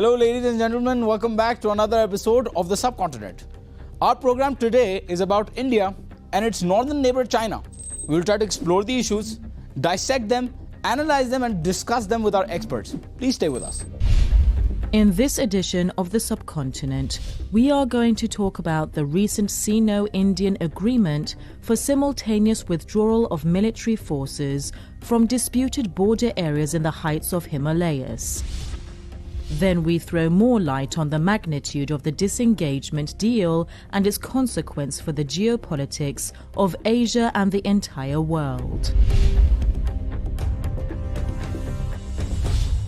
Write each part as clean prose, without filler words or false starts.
Hello ladies and gentlemen, welcome back to another episode of the Subcontinent. Our program today is about India and its northern neighbor China. We will try to explore the issues, dissect them, analyze them and discuss them with our experts. Please stay with us. In this edition of the Subcontinent, we are going to talk about the recent Sino Indian agreement for simultaneous withdrawal of military forces from disputed border areas in the heights of Himalayas. Then we throw more light on the magnitude of the disengagement deal and its consequence for the geopolitics of Asia and the entire world.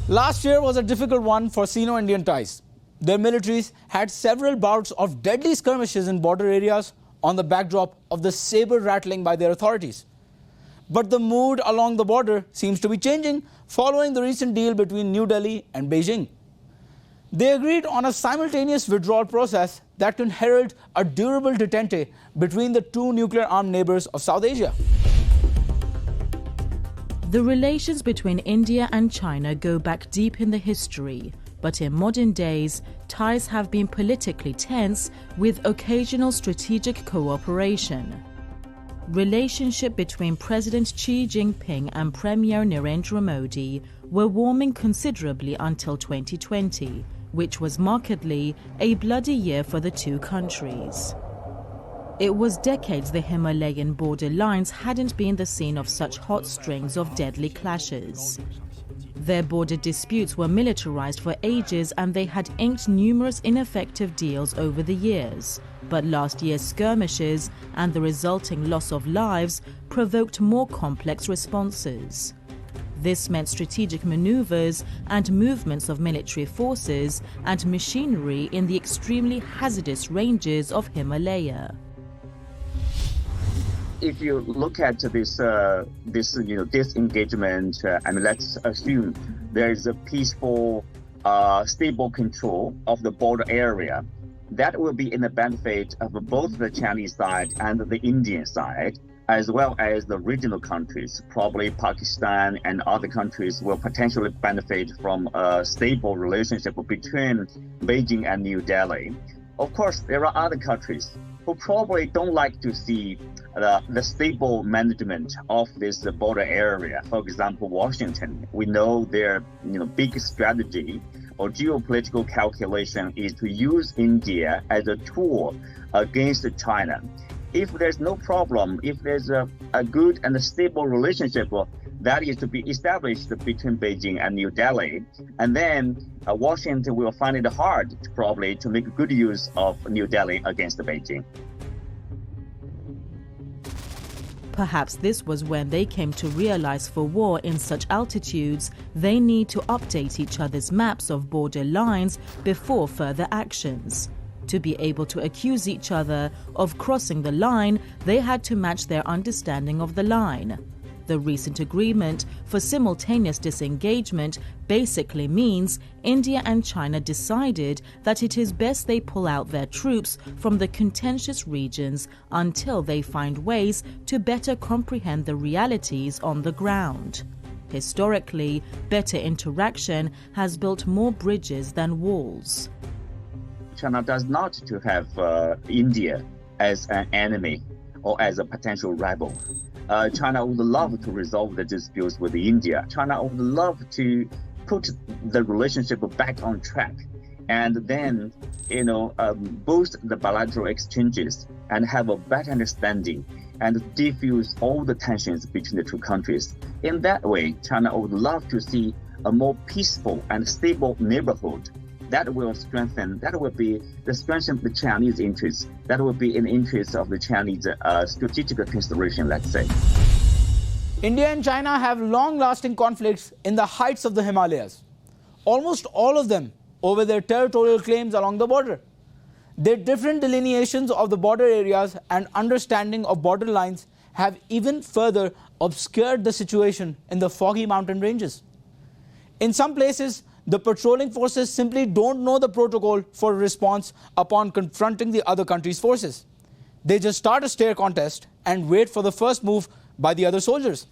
Last year was a difficult one for Sino Indian ties. Their militaries had several bouts of deadly skirmishes in border areas on the backdrop of the saber rattling by their authorities. But the mood along the border seems to be changing following the recent deal between New Delhi and Beijing. They agreed on a simultaneous withdrawal process that can herald a durable detente between the two nuclear-armed neighbors of South Asia. The relations between India and China go back deep in the history, but in modern days, ties have been politically tense with occasional strategic cooperation. Relationship between President Xi Jinping and Premier Narendra Modi were warming considerably until 2020, which was markedly a bloody year for the two countries. It was decades the Himalayan border lines hadn't been the scene of such hot strings of deadly clashes. Their border disputes were militarized for ages and they had inked numerous ineffective deals over the years. But last year's skirmishes and the resulting loss of lives provoked more complex responses. This meant strategic maneuvers and movements of military forces and machinery in the extremely hazardous ranges of Himalaya. If you look at this disengagement, and let's assume there is a peaceful, stable control of the border area, that will be in the benefit of both the Chinese side and the Indian side, as well as the regional countries. Probably Pakistan and other countries will potentially benefit from a stable relationship between Beijing and New Delhi. Of course, there are other countries who probably don't like to see the stable management of this border area. For example, Washington. We know their big strategy or geopolitical calculation is to use India as a tool against China. If there's no problem, if there's a good and a stable relationship that is to be established between Beijing and New Delhi, and then Washington will find it hard probably to make good use of New Delhi against Beijing. Perhaps this was when they came to realize for war in such altitudes, they need to update each other's maps of border lines before further actions. To be able to accuse each other of crossing the line, they had to match their understanding of the line. The recent agreement for simultaneous disengagement basically means India and China decided that it is best they pull out their troops from the contentious regions until they find ways to better comprehend the realities on the ground. Historically, better interaction has built more bridges than walls. China does not to have India as an enemy or as a potential rival. China would love to resolve the disputes with India. China would love to put the relationship back on track and then, boost the bilateral exchanges and have a better understanding and diffuse all the tensions between the two countries. In that way, China would love to see a more peaceful and stable neighborhood. That will strengthen the Chinese interests. That will be in the interest of the Chinese strategic consideration, let's say. India and China have long-lasting conflicts in the heights of the Himalayas. Almost all of them over their territorial claims along the border. Their different delineations of the border areas and understanding of border lines have even further obscured the situation in the foggy mountain ranges. In some places, the patrolling forces simply don't know the protocol for response upon confronting the other country's forces. They just start a stare contest and wait for the first move by the other soldiers.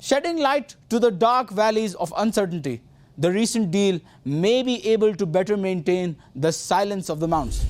Shedding light to the dark valleys of uncertainty, the recent deal may be able to better maintain the silence of the mounts.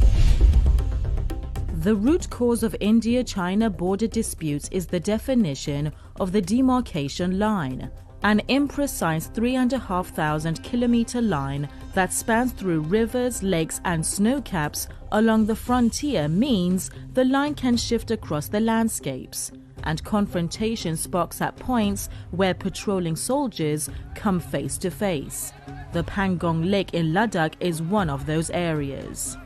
The root cause of India-China border disputes is the definition of the demarcation line, an imprecise 3,500-kilometer line that spans through rivers, lakes and snowcaps along the frontier means the line can shift across the landscapes, and confrontation sparks at points where patrolling soldiers come face to face. The Pangong Lake in Ladakh is one of those areas.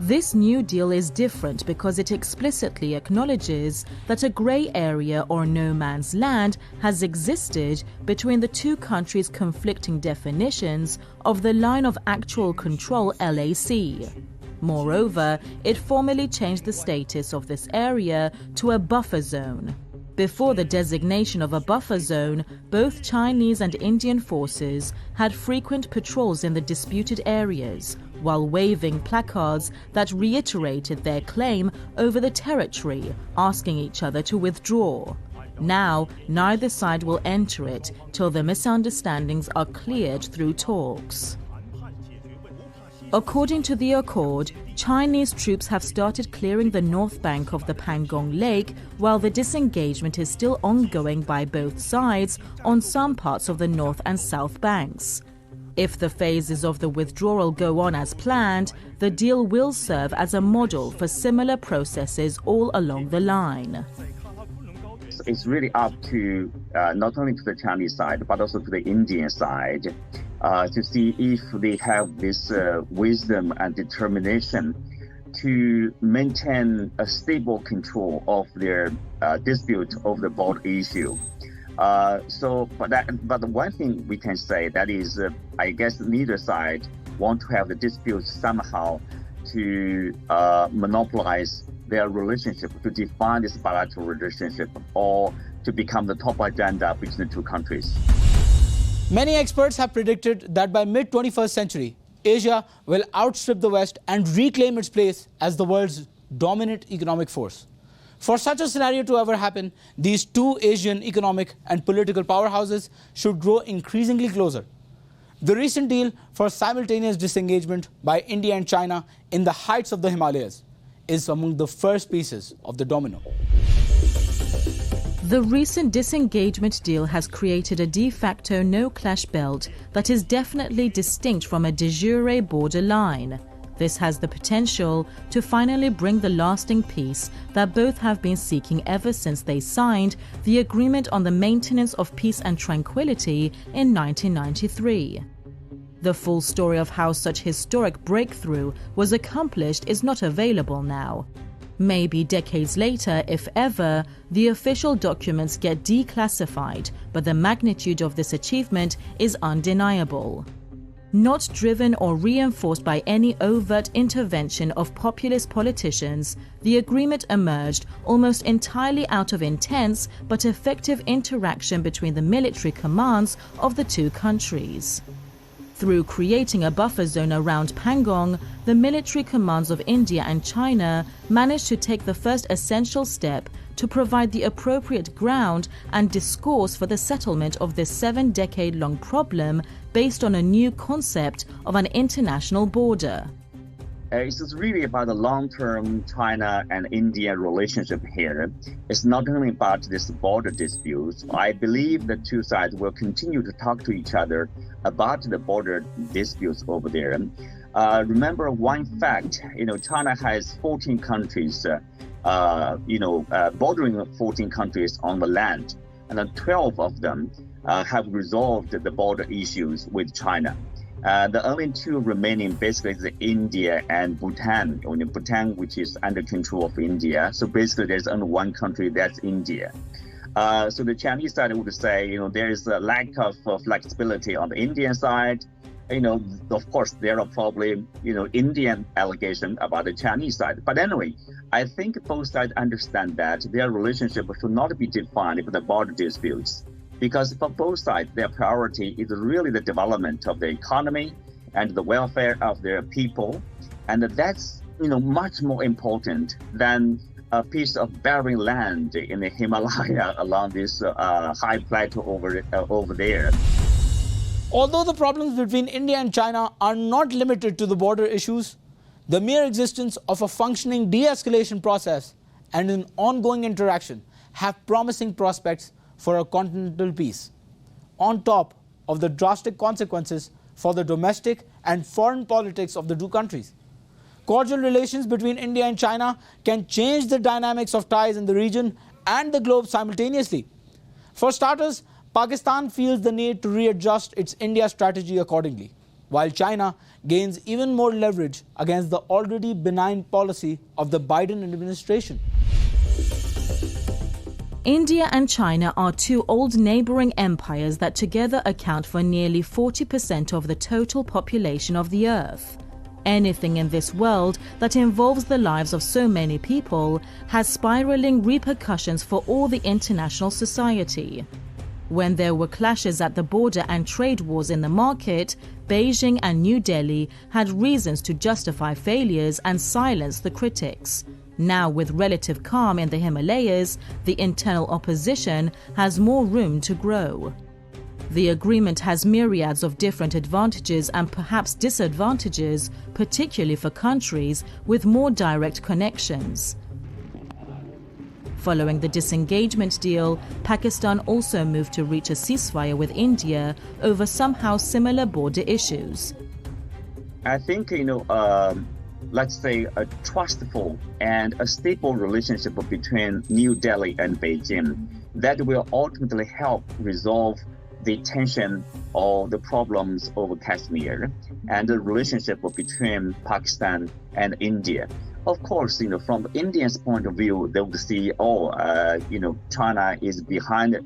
This new deal is different because it explicitly acknowledges that a grey area or no man's land has existed between the two countries' conflicting definitions of the line of actual control LAC. Moreover, it formally changed the status of this area to a buffer zone. Before the designation of a buffer zone, both Chinese and Indian forces had frequent patrols in the disputed areas, while waving placards that reiterated their claim over the territory, asking each other to withdraw. Now, neither side will enter it till the misunderstandings are cleared through talks. According to the accord, Chinese troops have started clearing the north bank of the Pangong Lake, while the disengagement is still ongoing by both sides on some parts of the north and south banks. If the phases of the withdrawal go on as planned, the deal will serve as a model for similar processes all along the line. It's really up to not only to the Chinese side, but also to the Indian side to see if they have this wisdom and determination to maintain a stable control of their dispute over the border issue. But one thing we can say that is, I guess neither side want to have the dispute somehow to monopolize their relationship, to define this bilateral relationship, or to become the top agenda between the two countries. Many experts have predicted that by mid-21st century, Asia will outstrip the West and reclaim its place as the world's dominant economic force. For such a scenario to ever happen, these two Asian economic and political powerhouses should grow increasingly closer. The recent deal for simultaneous disengagement by India and China in the heights of the Himalayas is among the first pieces of the domino. The recent disengagement deal has created a de facto no-clash belt that is definitely distinct from a de jure border line. This has the potential to finally bring the lasting peace that both have been seeking ever since they signed the Agreement on the Maintenance of Peace and Tranquility in 1993. The full story of how such historic breakthrough was accomplished is not available now. Maybe decades later, if ever, the official documents get declassified, but the magnitude of this achievement is undeniable. Not driven or reinforced by any overt intervention of populist politicians, the agreement emerged almost entirely out of intense but effective interaction between the military commands of the two countries. Through creating a buffer zone around Pangong, the military commands of India and China managed to take the first essential step to provide the appropriate ground and discourse for the settlement of this 7-decade-long problem based on a new concept of an international border. It's really about the long-term China and India relationship here. It's not only about this border disputes. I believe the two sides will continue to talk to each other about the border disputes over there. Remember one fact, China has 14 countries, bordering 14 countries on the land, and then 12 of them have resolved the border issues with China. The only two remaining basically is India and Bhutan. Bhutan, which is under control of India. So basically there's only one country, that's India. So the Chinese side would say, there is a lack of flexibility on the Indian side. Of course, there are probably, Indian allegations about the Chinese side. But anyway, I think both sides understand that their relationship should not be defined by the border disputes. Because for both sides, their priority is really the development of the economy and the welfare of their people. And that's, much more important than a piece of barren land in the Himalaya along this high plateau over there. Although the problems between India and China are not limited to the border issues, the mere existence of a functioning de-escalation process and an ongoing interaction have promising prospects for a continental peace, on top of the drastic consequences for the domestic and foreign politics of the two countries. Cordial relations between India and China can change the dynamics of ties in the region and the globe simultaneously. For starters, Pakistan feels the need to readjust its India strategy accordingly, while China gains even more leverage against the already benign policy of the Biden administration. India and China are two old neighboring empires that together account for nearly 40% of the total population of the Earth. Anything in this world that involves the lives of so many people has spiraling repercussions for all the international society. When there were clashes at the border and trade wars in the market, Beijing and New Delhi had reasons to justify failures and silence the critics. Now, with relative calm in the Himalayas, the internal opposition has more room to grow. The agreement has myriads of different advantages and perhaps disadvantages, particularly for countries with more direct connections. Following the disengagement deal, Pakistan also moved to reach a ceasefire with India over somehow similar border issues. I think, let's say a trustful and a stable relationship between New Delhi and Beijing that will ultimately help resolve the tension or the problems over Kashmir and the relationship between Pakistan and India. Of course, from India's point of view, they would see, China is behind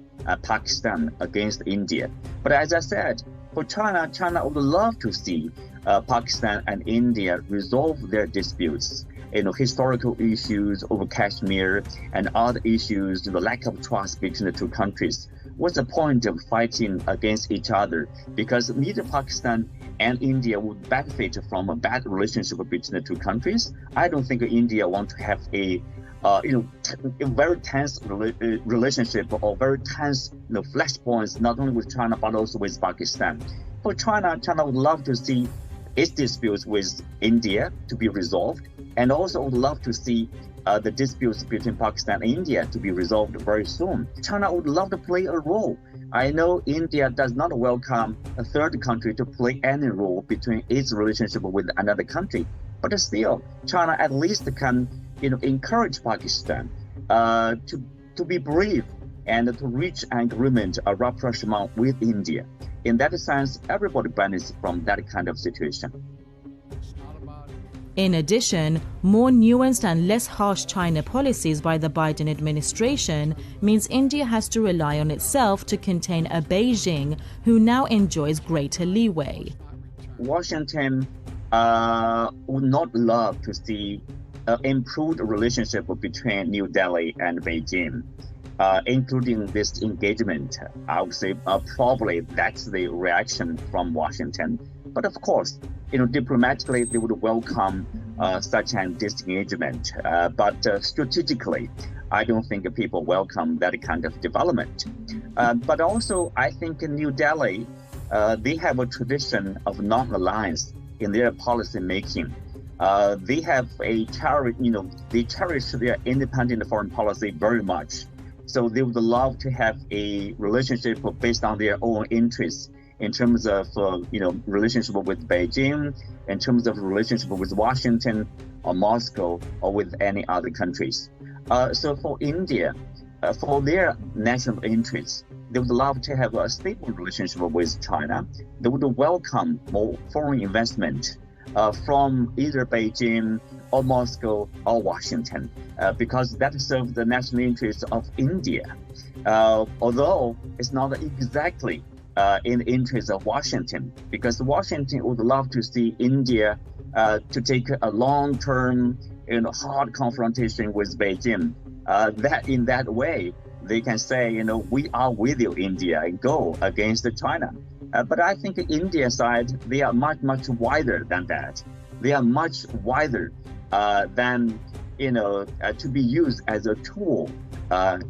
Pakistan against India. But as I said, for China would love to see Pakistan and India resolve their disputes, historical issues over Kashmir and other issues, the lack of trust between the two countries. What's the point of fighting against each other? Because neither Pakistan and India would benefit from a bad relationship between the two countries. I don't think India wants to have a very tense relationship or very tense flashpoints, not only with China but also with Pakistan. For China would love to see its disputes with India to be resolved, and also would love to see the disputes between Pakistan and India to be resolved very soon. China would love to play a role. I know India does not welcome a third country to play any role between its relationship with another country, but still, China at least can encourage Pakistan to be brave and to reach an agreement, a rapprochement with India. In that sense, everybody benefits from that kind of situation. In addition, more nuanced and less harsh China policies by the Biden administration means India has to rely on itself to contain a Beijing who now enjoys greater leeway. Washington would not love to see an improved relationship between New Delhi and Beijing, including this engagement. I would say probably that's the reaction from Washington. But of course, diplomatically, they would welcome such an disengagement. But strategically, I don't think people welcome that kind of development. But also, I think in New Delhi, they have a tradition of non-alliance in their policy making. They have they cherish their independent foreign policy very much. So they would love to have a relationship based on their own interests, in terms of relationship with Beijing, in terms of relationship with Washington or Moscow or with any other countries. So for India, for their national interests, they would love to have a stable relationship with China. They would welcome more foreign investment from either Beijing or Moscow or Washington, because that serves the national interests of India. Although it's not exactly in the interest of Washington, because Washington would love to see India to take a long-term, hard confrontation with Beijing. That in that way, they can say, we are with you, India, and go against China. But I think the India side, they are much, much wider than that. They are much wider than, to be used as a tool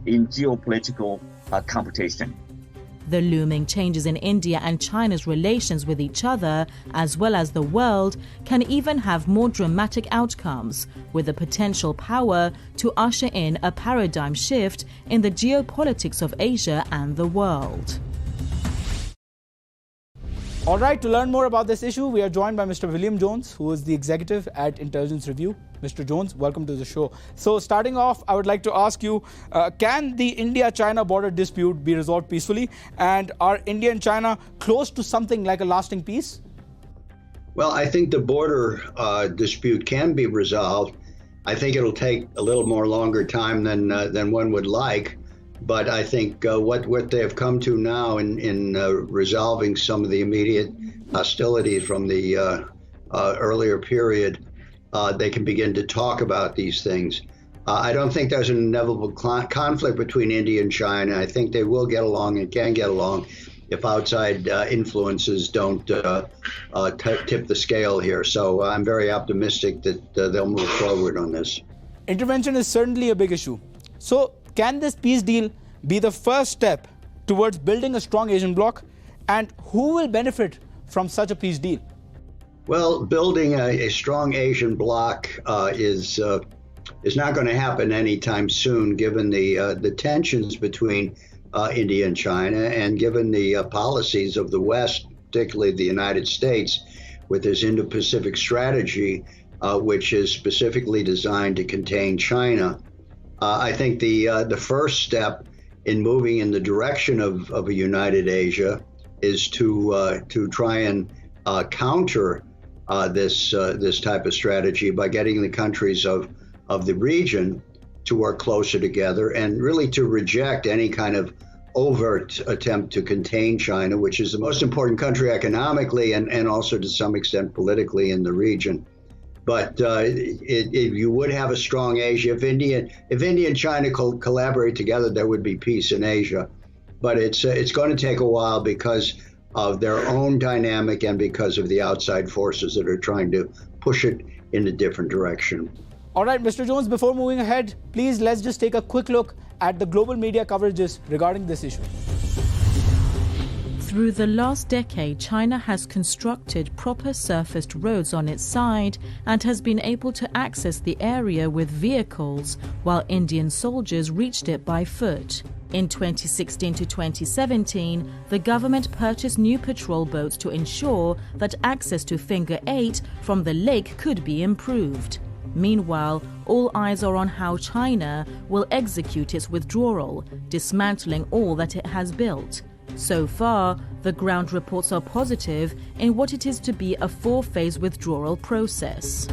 in geopolitical competition. The looming changes in India and China's relations with each other, as well as the world, can even have more dramatic outcomes, with the potential power to usher in a paradigm shift in the geopolitics of Asia and the world. All right, to learn more about this issue, we are joined by Mr. William Jones, who is the executive at Intelligence Review. Mr. Jones, welcome to the show. So starting off, I would like to ask you, can the India-China border dispute be resolved peacefully? And are India and China close to something like a lasting peace? Well, I think the border dispute can be resolved. I think it'll take a little more longer time than one would like. But I think what they have come to now in resolving some of the immediate hostilities from the earlier period, they can begin to talk about these things. I don't think there's an inevitable conflict between India and China. I think they will get along and can get along if outside influences don't tip the scale here. So I'm very optimistic that they'll move forward on this. Intervention is certainly a big issue. So can this peace deal be the first step towards building a strong Asian bloc? And who will benefit from such a peace deal? Well, building a strong Asian bloc is not going to happen anytime soon, given the tensions between India and China, and given the policies of the West, particularly the United States, with its Indo-Pacific strategy, which is specifically designed to contain China. I think the first step in moving in the direction of a united Asia is to try and counter this type of strategy by getting the countries of the region to work closer together and really to reject any kind of overt attempt to contain China, which is the most important country economically and also to some extent politically in the region. But you would have a strong Asia. If India and China collaborate together, there would be peace in Asia. But it's going to take a while because of their own dynamic and because of the outside forces that are trying to push it in a different direction. All right, Mr. Jones, before moving ahead, please let's just take a quick look at the global media coverages regarding this issue. Through the last decade, China has constructed proper surfaced roads on its side and has been able to access the area with vehicles, while Indian soldiers reached it by foot. In 2016 to 2017, the government purchased new patrol boats to ensure that access to Finger 8 from the lake could be improved. Meanwhile, all eyes are on how China will execute its withdrawal, dismantling all that it has built. So far, the ground reports are positive in what it is to be a four-phase withdrawal process.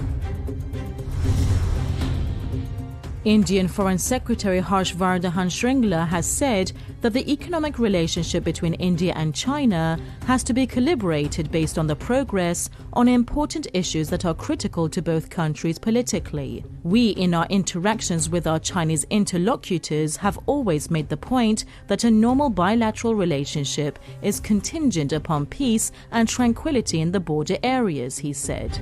Indian Foreign Secretary Harshvardhan Shringla has said that the economic relationship between India and China has to be calibrated based on the progress on important issues that are critical to both countries politically. We, in our interactions with our Chinese interlocutors, have always made the point that a normal bilateral relationship is contingent upon peace and tranquility in the border areas, he said.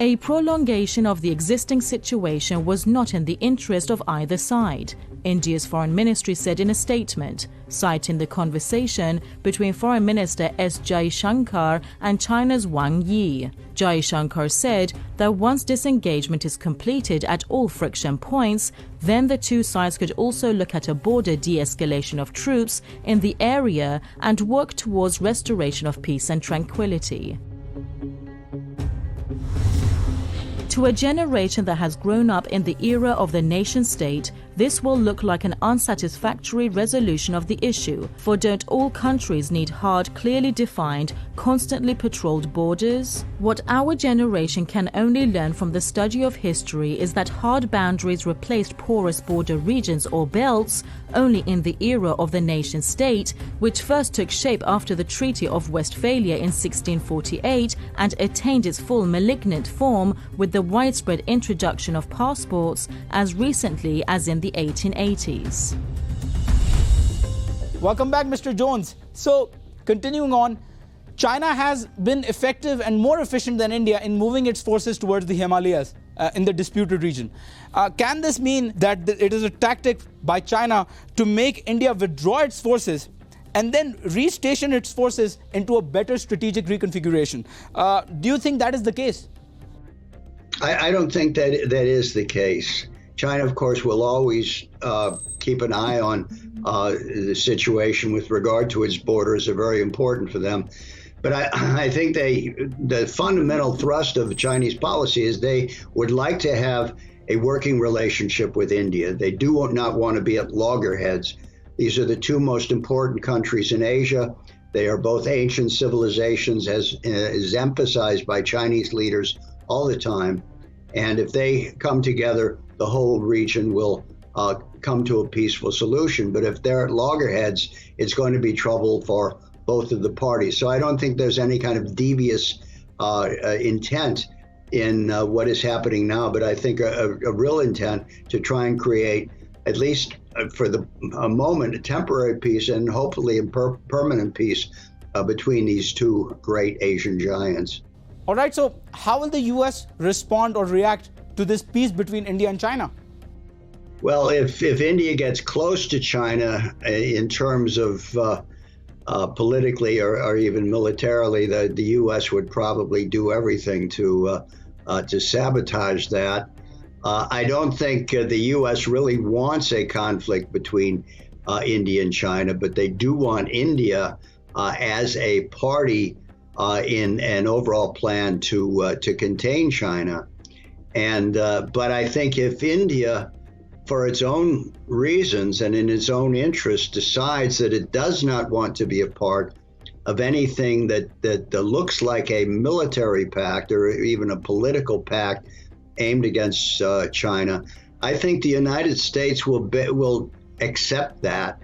A prolongation of the existing situation was not in the interest of either side, India's foreign ministry said in a statement, citing the conversation between Foreign Minister S. Jaishankar and China's Wang Yi. Jaishankar said that once disengagement is completed at all friction points, then the two sides could also look at a border de-escalation of troops in the area and work towards restoration of peace and tranquility. To a generation that has grown up in the era of the nation-state, this will look like an unsatisfactory resolution of the issue, for don't all countries need hard, clearly defined, constantly patrolled borders? What our generation can only learn from the study of history is that hard boundaries replaced porous border regions or belts only in the era of the nation-state, which first took shape after the Treaty of Westphalia in 1648 and attained its full malignant form with the widespread introduction of passports as recently as in the 1880s. Welcome back, Mr. Jones. So, continuing on, China has been effective and more efficient than India in moving its forces towards the Himalayas. in the disputed region. Can this mean that it is a tactic by China to make India withdraw its forces and then restation its forces into a better strategic reconfiguration? Do you think that is the case? I don't think that is the case. China, of course, will always keep an eye on the situation with regard to its borders. Are very important for them. But I think the fundamental thrust of the Chinese policy is they would like to have a working relationship with India. They do not want to be at loggerheads. These are the two most important countries in Asia. They are both ancient civilizations, as is emphasized by Chinese leaders all the time. And if they come together, the whole region will come to a peaceful solution. But if they're at loggerheads, it's going to be trouble for both of the parties. So I don't think there's any kind of devious intent in what is happening now, but I think a real intent to try and create, at least for a moment, a temporary peace and hopefully a permanent peace between these two great Asian giants. All right, so how will the US respond or react to this peace between India and China? Well, if India gets close to China in terms of politically or even militarily, the U.S. would probably do everything to sabotage that. I don't think the U.S. really wants a conflict between India and China, but they do want India as a party in an overall plan to contain China. And but I think if India, for its own reasons and in its own interest, decides that it does not want to be a part of anything that looks like a military pact or even a political pact aimed against China, I think the United States will accept that,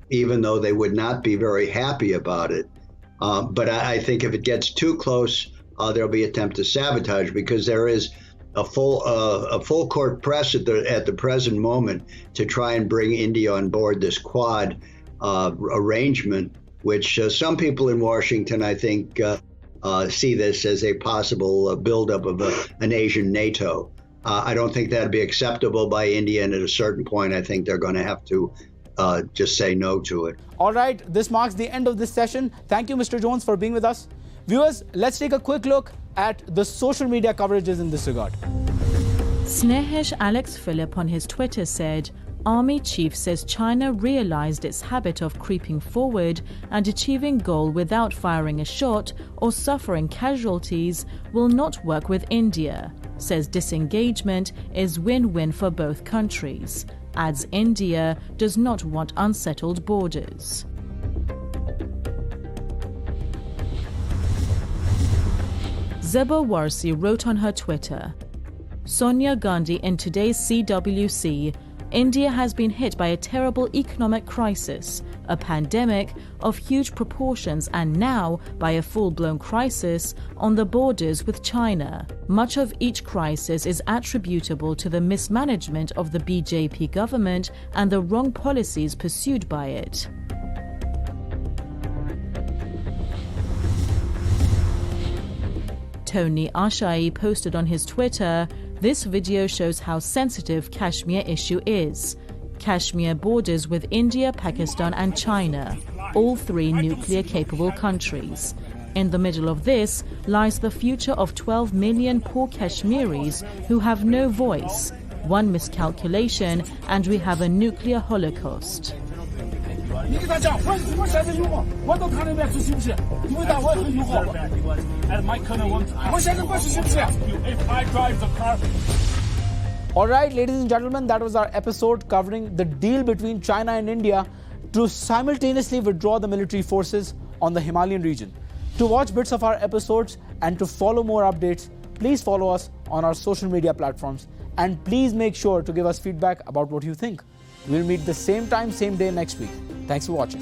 even though they would not be very happy about it. But I think if it gets too close, there'll be an attempt to sabotage, because there is a full court press at the present moment to try and bring India on board this Quad arrangement, which some people in Washington, I think, see this as a possible buildup of an Asian NATO. I don't think that'd be acceptable by India, and at a certain point, I think they're going to have to just say no to it. All right, this marks the end of this session. Thank you, Mr. Jones, for being with us. Viewers, let's take a quick look at the social media coverages in this regard. Snehesh Alex Phillip on his Twitter said, Army chief says China realized its habit of creeping forward and achieving goal without firing a shot or suffering casualties will not work with India. Says disengagement is win-win for both countries. Adds India does not want unsettled borders. Zeba Warsi wrote on her Twitter, Sonia Gandhi in today's CWC, India has been hit by a terrible economic crisis, a pandemic of huge proportions, and now by a full-blown crisis on the borders with China. Much of each crisis is attributable to the mismanagement of the BJP government and the wrong policies pursued by it. Tony Ashai posted on his Twitter, this video shows how sensitive Kashmir issue is. Kashmir borders with India, Pakistan and China, all three nuclear-capable countries. In the middle of this lies the future of 12 million poor Kashmiris who have no voice. One miscalculation and we have a nuclear holocaust. All right, ladies and gentlemen, that was our episode covering the deal between China and India to simultaneously withdraw the military forces on the Himalayan region. To watch bits of our episodes and to follow more updates, please follow us on our social media platforms, and please make sure to give us feedback about what you think. We'll meet the same time, same day next week. Thanks for watching.